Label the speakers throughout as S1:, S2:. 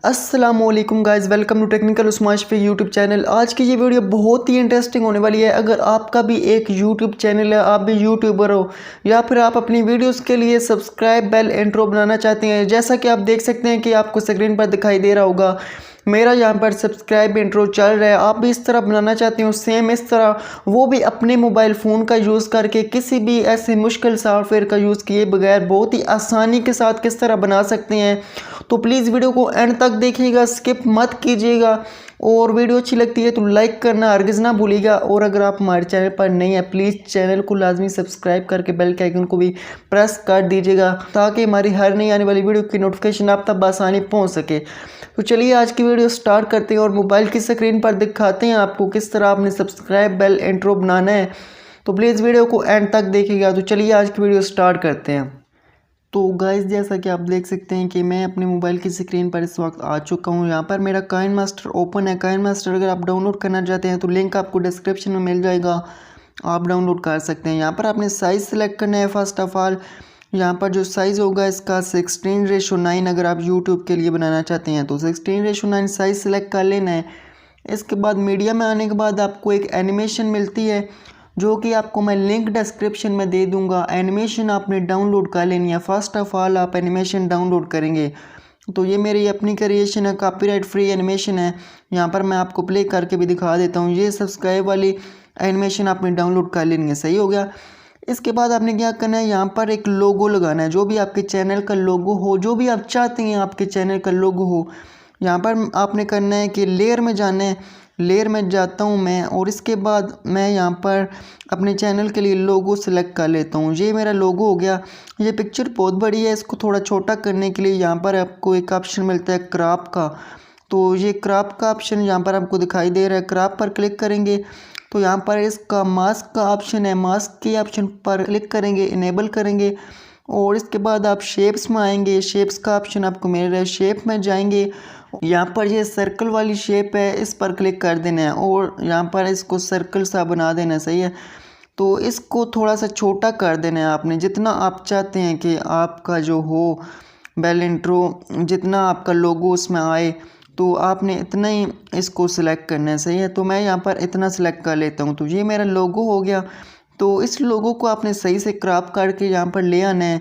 S1: अस्सलामुअलैकुम guys, welcome to technical Usman Shafiq YouTube channel. आज की ये वीडियो बहुत ही इंटरेस्टिंग होने वाली है। अगर आपका भी एक यूट्यूब चैनल है, आप भी यूट्यूबर हो या फिर आप अपनी वीडियोस के लिए सब्सक्राइब बेल इंट्रो बनाना चाहते हैं, जैसा कि आप देख सकते हैं कि आपको स्क्रीन पर दिखाई दे रहा होगा मेरा यहाँ पर सब्सक्राइब इंट्रो चल रहा है। आप भी इस तरह बनाना चाहते हो, सेम इस तरह, वो भी अपने मोबाइल फ़ोन का यूज़ करके, किसी भी ऐसे मुश्किल सॉफ्टवेयर का यूज़ किए बगैर बहुत ही आसानी के साथ किस तरह बना सकते हैं। तो प्लीज़ वीडियो को एंड तक देखिएगा, स्किप मत कीजिएगा। और वीडियो अच्छी लगती है तो लाइक करना हरगिज़ ना भूलिएगा। और अगर आप हमारे चैनल पर नए हैं, प्लीज़ चैनल को लाजमी सब्सक्राइब करके बेल के आइकन को भी प्रेस कर दीजिएगा, ताकि हमारी हर नई आने वाली वीडियो की नोटिफिकेशन आप तक आसानी पहुंच सके। तो चलिए आज की वीडियो स्टार्ट करते हैं और मोबाइल की स्क्रीन पर दिखाते हैं आपको किस तरह आपने सब्सक्राइब बेल इंट्रो बनाना है। तो प्लीज़ वीडियो को एंड तक देखिएगा। तो चलिए आज की वीडियो स्टार्ट करते हैं। तो गाइस, जैसा कि आप देख सकते हैं कि मैं अपने मोबाइल की स्क्रीन पर इस वक्त आ चुका हूँ। यहाँ पर मेरा KineMaster ओपन है। KineMaster अगर आप डाउनलोड करना चाहते हैं तो लिंक आपको डिस्क्रिप्शन में मिल जाएगा, आप डाउनलोड कर सकते हैं। यहाँ पर आपने साइज़ सेलेक्ट करना है। फर्स्ट ऑफ ऑल यहाँ पर जो साइज़ होगा इसका 16:9 अगर आप यूट्यूब के लिए बनाना चाहते हैं तो 16:9 साइज़ सेलेक्ट कर लेना है। इसके बाद मीडिया में आने के बाद आपको एक एनिमेशन मिलती है, जो कि आपको मैं लिंक डिस्क्रिप्शन में दे दूंगा। एनिमेशन आपने डाउनलोड कर लेनी है। फर्स्ट ऑफ ऑल आप एनिमेशन डाउनलोड करेंगे तो ये मेरी अपनी क्रिएशन है, कॉपीराइट फ्री एनिमेशन है। यहाँ पर मैं आपको प्ले करके भी दिखा देता हूँ। ये सब्सक्राइब वाली एनिमेशन आपने डाउनलोड कर लेनी है। सही हो गया। इसके बाद आपने क्या करना है, यहाँ पर एक लोगो लगाना है, जो भी आपके चैनल का लोगो हो, जो भी आप चाहते हैं आपके चैनल का लोगो हो। यहाँ पर आपने करना है कि लेयर में जाना है। लेयर में जाता हूँ मैं और इसके बाद मैं यहाँ पर अपने चैनल के लिए लोगो सेलेक्ट कर लेता हूँ। ये मेरा लोगो हो गया। ये पिक्चर बहुत बड़ी है, इसको थोड़ा छोटा करने के लिए यहाँ पर आपको एक ऑप्शन मिलता है क्रॉप का। तो ये क्रॉप का ऑप्शन यहाँ पर आपको दिखाई दे रहा है। क्रॉप पर क्लिक करेंगे तो यहाँ पर इसका मास्क का ऑप्शन है, मास्क के ऑप्शन पर क्लिक करेंगे, इनेबल करेंगे। और इसके बाद आप शेप्स में आएंगे, शेप्स का ऑप्शन आपको मिल रहा है, शेप में जाएंगे। यहाँ पर ये सर्कल वाली शेप है, इस पर क्लिक कर देना है और यहाँ पर इसको सर्कल सा बना देना है। सही है। तो इसको थोड़ा सा छोटा कर देना है आपने, जितना आप चाहते हैं कि आपका जो हो बेल इंट्रो, जितना आपका लोगो उसमें आए, तो आपने इतना ही इसको सिलेक्ट करना है। सही है। तो मैं यहाँ पर इतना सिलेक्ट कर लेता हूँ। तो ये मेरा लोगो हो गया। तो इस लोगो को आपने सही से क्रॉप करके यहाँ पर ले आना है,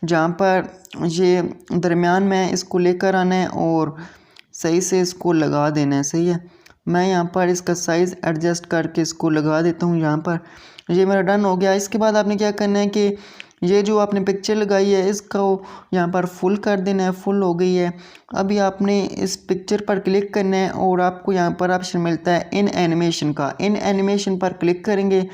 S1: जहाँ पर ये दरमियान में इसको लेकर आना है और सही से इसको लगा देना है। सही है। मैं यहाँ पर इसका साइज़ एडजस्ट करके इसको लगा देता हूँ। यहाँ पर ये मेरा डन हो गया। इसके बाद आपने क्या करना है कि ये जो आपने पिक्चर लगाई है इसको यहाँ पर फुल कर देना है। फुल हो गई है। अभी आपने इस पिक्चर पर क्लिक करना है और आपको यहाँ पर ऑप्शन मिलता है इन एनिमेशन का। इन एनिमेशन पर क्लिक करेंगे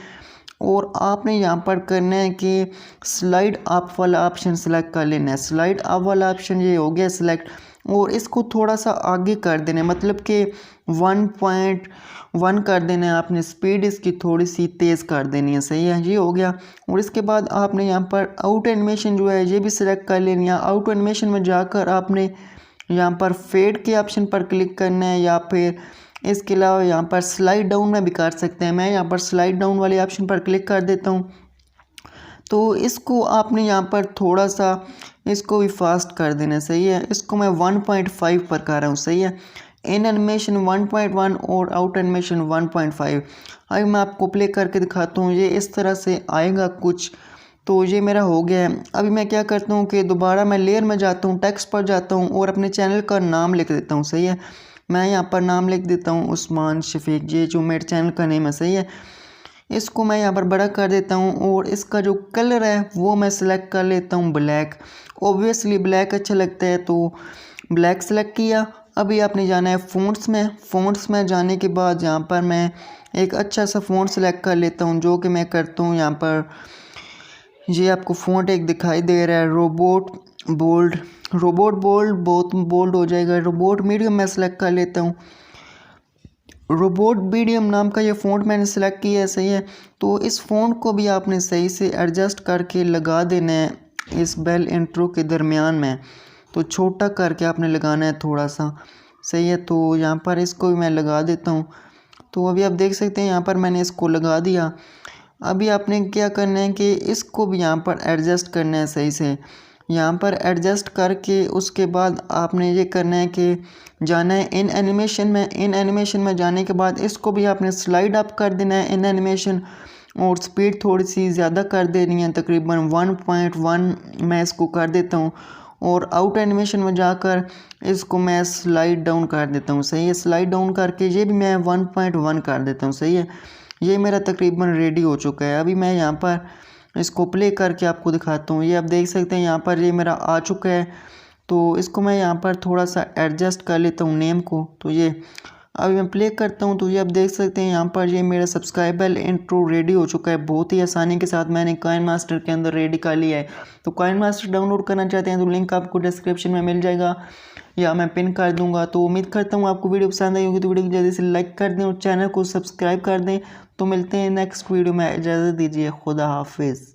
S1: और आपने यहाँ पर करना है कि स्लाइड अप वाला ऑप्शन सेलेक्ट कर लेना है। स्लाइड अप वाला ऑप्शन ये हो गया सिलेक्ट और इसको थोड़ा सा आगे कर देना है, मतलब कि 1.1 कर देना है आपने। स्पीड इसकी थोड़ी सी तेज़ कर देनी है। सही है। ये हो गया। और इसके बाद आपने यहाँ पर आउट एनिमेशन जो है ये भी सिलेक्ट कर लेनी है। आउट एनिमेशन में जाकर आपने यहाँ पर फेड के ऑप्शन पर क्लिक करना है, या फिर इसके अलावा यहाँ पर स्लाइड डाउन में भी कर सकते हैं। मैं यहाँ पर स्लाइड डाउन वाले ऑप्शन पर क्लिक कर देता हूँ। तो इसको आपने यहाँ पर थोड़ा सा इसको भी फास्ट कर देना है। सही है। इसको मैं 1.5 पर कर रहा हूँ। सही है। इन एनिमेशन 1.1 और आउट एनिमेशन 1.5। अभी मैं आपको प्ले करके दिखाता हूँ। ये इस तरह से आएगा कुछ। तो ये मेरा हो गया है। अभी मैं क्या करता हूँ कि दोबारा मैं लेयर में जाता हूँ, टेक्स्ट पर जाता हूँ और अपने चैनल का नाम लिख देता हूँ। सही है। मैं यहाँ पर नाम लिख देता हूँ उस्मान शफीक, ये जो मेरे चैनल का नेम है। सही है। इसको मैं यहाँ पर बड़ा कर देता हूँ और इसका जो कलर है वो मैं सिलेक्ट कर लेता हूँ ब्लैक। ओब्वियसली ब्लैक अच्छा लगता है तो ब्लैक सेलेक्ट किया। अभी आपने जाना है फ़ॉन्ट्स में। फ़ॉन्ट्स में जाने के बाद यहाँ पर मैं एक अच्छा सा फ़ॉन्ट सेलेक्ट कर लेता हूँ, जो कि मैं करता हूँ यहाँ पर। ये आपको फ़ॉन्ट एक दिखाई दे रहा है, रोबोट बोल्ड। रोबोट बोल्ड बहुत बोल्ड हो जाएगा। रोबोट मीडियम मैं सेलेक्ट कर लेता हूँ। रोबोट मीडियम नाम का ये फ़ॉन्ट मैंने सेलेक्ट किया है। सही है। तो इस फ़ॉन्ट को भी आपने सही से एडजस्ट करके लगा देना है इस बेल इंट्रो के दरमियान में। तो छोटा करके आपने लगाना है थोड़ा सा। सही है। तो यहाँ पर इसको भी मैं लगा देता हूँ। तो अभी आप देख सकते हैं यहाँ पर मैंने इसको लगा दिया। अभी आपने क्या करना है कि इसको भी यहाँ पर एडजस्ट करना है सही से। यहाँ पर एडजस्ट करके उसके बाद आपने ये करना है कि जाना है इन एनिमेशन में। इन एनिमेशन में जाने के बाद इसको भी आपने स्लाइड अप कर देना है इन एनिमेशन, और स्पीड थोड़ी सी ज़्यादा कर देनी है, तकरीबन 1.1 मैं इसको कर देता हूँ। और आउट एनिमेशन में जाकर इसको मैं स्लाइड डाउन कर देता हूँ, सही है। स्लाइड डाउन करके ये भी मैं 1.1 कर देता हूँ, सही है। ये मेरा तकरीबन रेडी हो चुका है। अभी मैं यहाँ पर इसको प्ले करके आपको दिखाता हूँ। ये आप देख सकते हैं यहाँ पर ये मेरा आ चुका है। तो इसको मैं यहाँ पर थोड़ा सा एडजस्ट कर लेता हूँ नेम को। तो ये अभी मैं प्ले करता हूँ तो ये आप देख सकते हैं यहाँ पर ये मेरा सब्सक्राइबल इंट्रो रेडी हो चुका है। बहुत ही आसानी के साथ मैंने काइनमास्टर के अंदर रेडी कर लिया है। तो काइनमास्टर डाउनलोड करना चाहते हैं तो लिंक आपको डिस्क्रिप्शन में मिल जाएगा या मैं पिन कर दूंगा। तो उम्मीद करता हूँ आपको वीडियो पसंद आई होगी, तो वीडियो को जल्दी से लाइक कर दें और चैनल को सब्सक्राइब कर दें। तो मिलते हैं नेक्स्ट वीडियो में, इजाज़त दीजिए, खुदा हाफिज़।